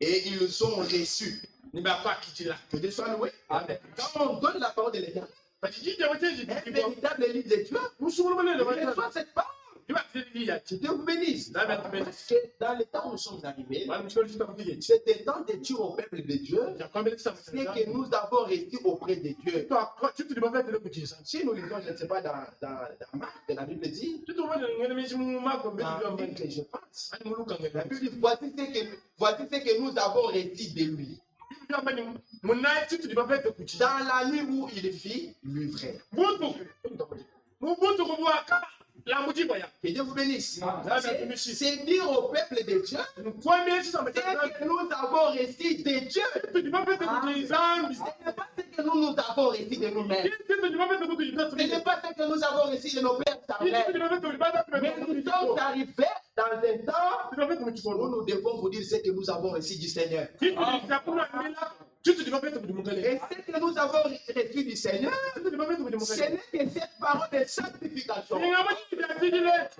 Et ils sont reçus. Que Dieu soit loué. Quand on donne la parole de l'Éternel, un véritable élite de Dieu, reçoit cette parole. Que Dieu vous bénisse. Parce que dans le temps où nous sommes arrivés, c'était temps de dire au peuple de Dieu ce que nous avons reçu auprès de Dieu. Si nous lisons, je ne sais pas, dans Marc, la Bible dit, dans Marc, je pense, la Bible dit, voici ce que nous avons reçu de lui. Dans la nuit où il fit l'ivraie. Que Dieu vous bénisse. C'est dire au peuple de Dieu ce que nous avons reçu de Dieu. Ce n'est pas ce que nous avons reçu de nous-mêmes. Ce n'est pas ce que nous avons reçu de nos pères. Mais nous sommes arrivés dans un temps où nous devons vous dire ce que nous avons reçu du Seigneur. Et ce que nous avons reçu du Seigneur, ce n'est que cette parole de sanctification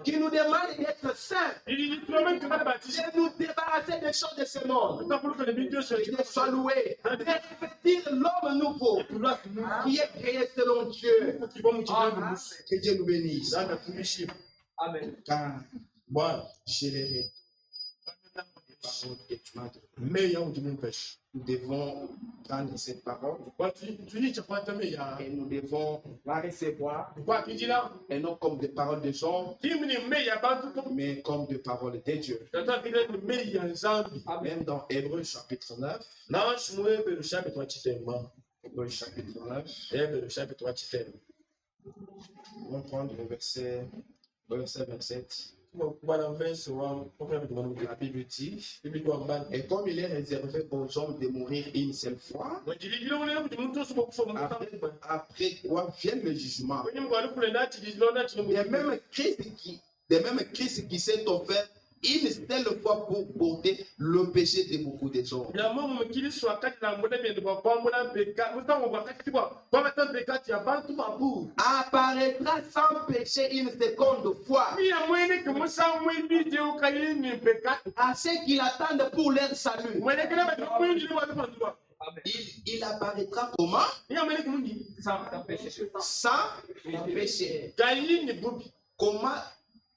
qui nous demande d'être saints, de nous débarrasser des choses de ce monde, que Dieu soit loué, de revêtir l'homme nouveau qui est créé selon Dieu. Que Dieu nous bénisse. Amen. Car moi, je les paroles que tu m'as données. Nous devons prendre cette parole et nous devons la recevoir, et non comme des paroles de hommes, mais comme des paroles de Dieu. Même dans Hébreux chapitre 9, Hébreux chapitre 9, on va prendre le verset 27. La Bible dit, et comme il est réservé aux hommes de mourir une seule fois, après quoi vient le jugement. De même Christ qui s'est offert une seule fois pour porter le péché de beaucoup des hommes. Apparaîtra sans péché une seconde fois à ceux qui l'attendent pour leur salut. Il apparaîtra comment? Sans péché. Comment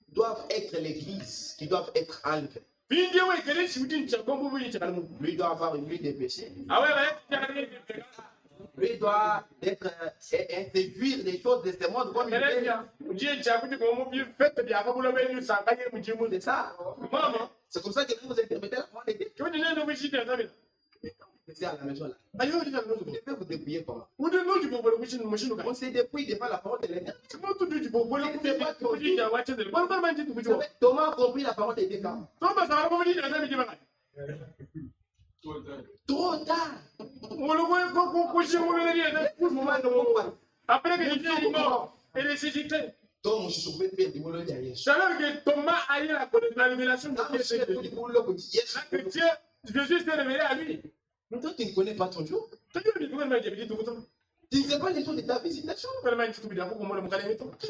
doivent être l'église, qui doivent être enlevés. Lui doit avoir une vie de péché. Lui doit être séduire des choses de ce monde comme il veut. C'est ça. C'est comme ça que vous interprétez la parole de Dieu. C'est à la maison là. Vous devez vous débrouiller comment? On se débrouille devant la parole de l'Éternel. Thomas a compris la parole de Dieu quand? Trop tard. Après que Jésus est mort et ressuscité. Alors que Thomas a eu la révélation de Dieu, que Jésus s'est révélé à lui. Mais toi, tu ne connais pas ton jour. Tu ne sais pas les jours de ta visitation.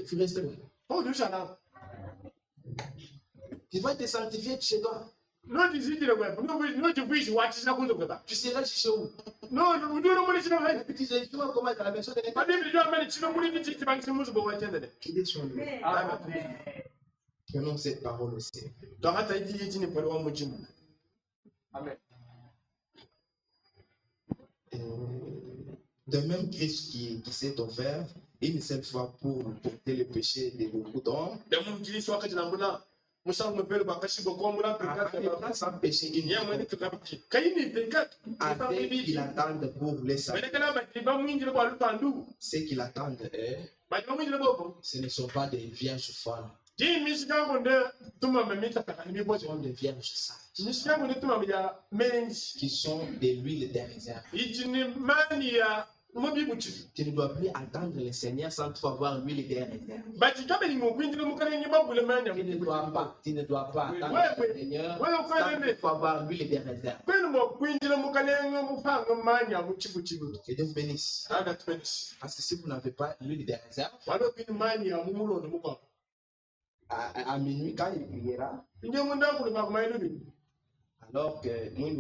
Tu restes là. Tu vas te sanctifier chez toi. Tu seras chez où? Tu sais comment à la maison de l'État. Prenons cette parole aussi. Amen. De même Christ qui s'est offert une seule fois pour porter le péché de beaucoup d'hommes. Sans péché, avec qu'ils attendent pour les salut. Ce qu'ils attendent, ce ne sont pas des vierges folles. Ce sont des vierges sages qui sont de l'huile des réserves. Tu ne dois plus attendre le Seigneur sans toutefois avoir l'huile des réserves. Tu ne dois pas attendre le Seigneur sans toutefois avoir l'huile des réserves. Que Dieu vous bénisse. Parce que si vous n'avez pas l'huile des réserves, à minuit, quand il priera, alors que moi, je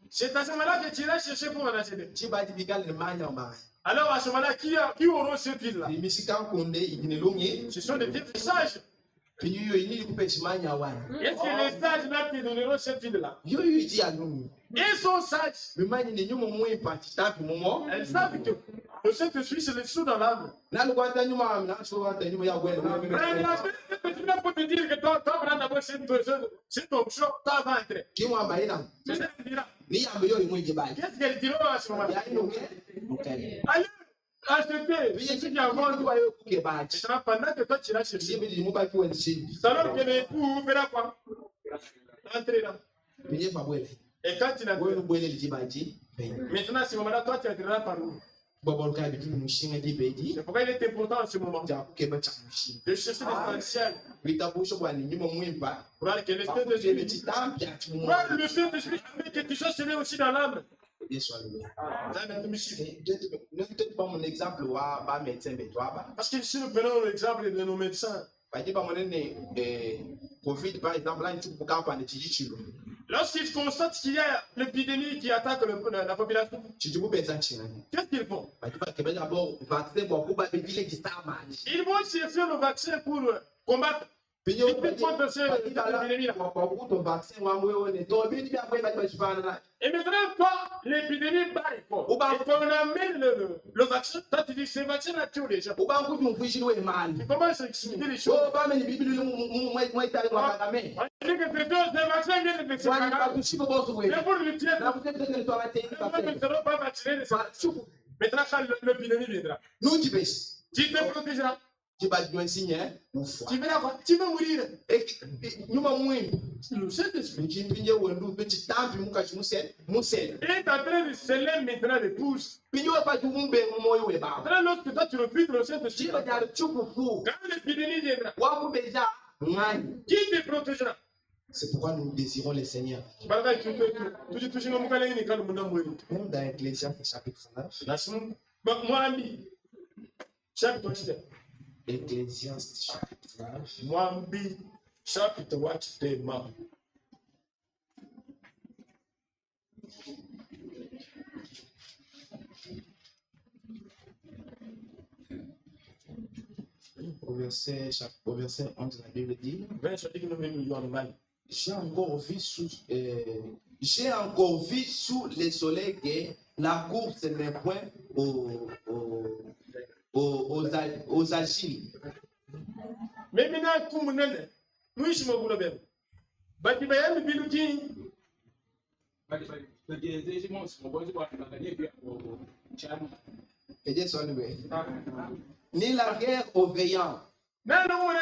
c'est à ce moment-là que tu iras chercher pour en acheter. Alors à ce moment-là, qui aura cette huile-là? Ce sont des vierges sages. Est-ce que les sages là te donneront cette huile-là? Ils sont sages. Elles savent que le Saint-Esprit se les sous dans l'âme. Mais la Bible peut te dire que toi, prends d'abord cette ton choc, toi vas entrer. Qu'est-ce qu'elle dira à ce moment-là? Allez, achetez. Ce qui a vendu. Pendant que toi tu l'as cherché. Alors que l'époux fera quoi? Entrer là. Et quand tu l'as maintenant, à ce moment-là, toi tu entreras par où? C'est pourquoi il est important en ce moment de chercher l'essentiel. Pour que le Saint-Esprit que tu sois scellé aussi dans l'âme. Parce que si nous prenons l'exemple de nos médecins, Covid, par exemple, là, lorsqu'ils constatent qu'il y a l'épidémie qui attaque la population, qu'est-ce qu'ils font? Ils vont chercher le vaccin pour combattre. Et maintenant, toi, l'épidémie barre. Et quand on amène le vaccin, toi tu dis ce vaccin a tué les gens. Tu commences à expliquer les choses. On dit que ce vaccin vient de se faire. Mais pour le tiers, nous ne serons pas vaccinés. Maintenant, quand l'épidémie viendra, tu te protégeras. Tu vas quoi? Tu vas mourir. Le Saint-Esprit est en train de sceller maintenant les pouces. Maintenant, lorsque toi tu refuses le Saint-Esprit, quand l'épidémie viendra, qui te protégera? C'est pourquoi nous désirons le Seigneur. Même dans Ecclésiaste chapitre 9. Ecclésiaste chapitre 9. Au verset 11, la Bible dit, j'ai encore vu sous le soleil que la course n'est point aux agiles. Mais maintenant, comme nous, nous sommes au Bébé. Bati bayami biluti. Que Dieu soit loué. Ni la guerre aux veillants. Non, non, non,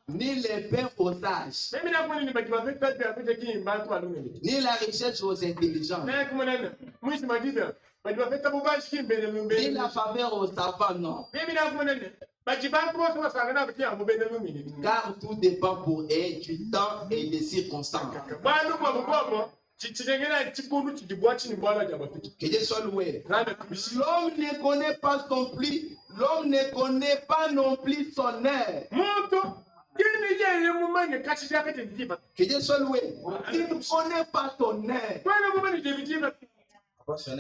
ni les pains aux sages. Ni la richesse aux intelligents. Ni la faveur aux savants, non. Car tout dépend pour eux du temps et des circonstances. Que Dieu soit loué. L'homme ne connaît pas son pli. L'homme ne connaît pas non plus son heure. Que Dieu soit loué. Tu ne connais pas ton heure. Ce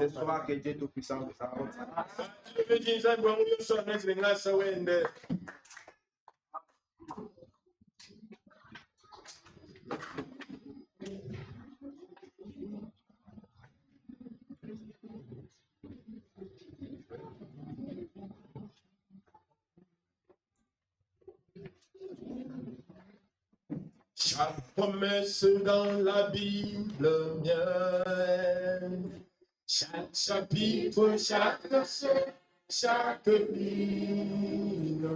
soir que Dieu Tout-Puissant vous accorde. Chaque promesse dans la Bible mienne, chaque chapitre, chaque verset, chaque ligne.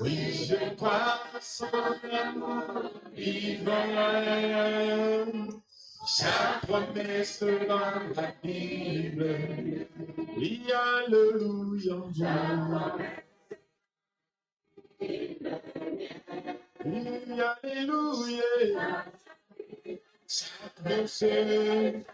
Oui, je crois son amour vivant. Chaque promesse dans la Bible. Oui, alléluia. Alléluia. Chaque verset.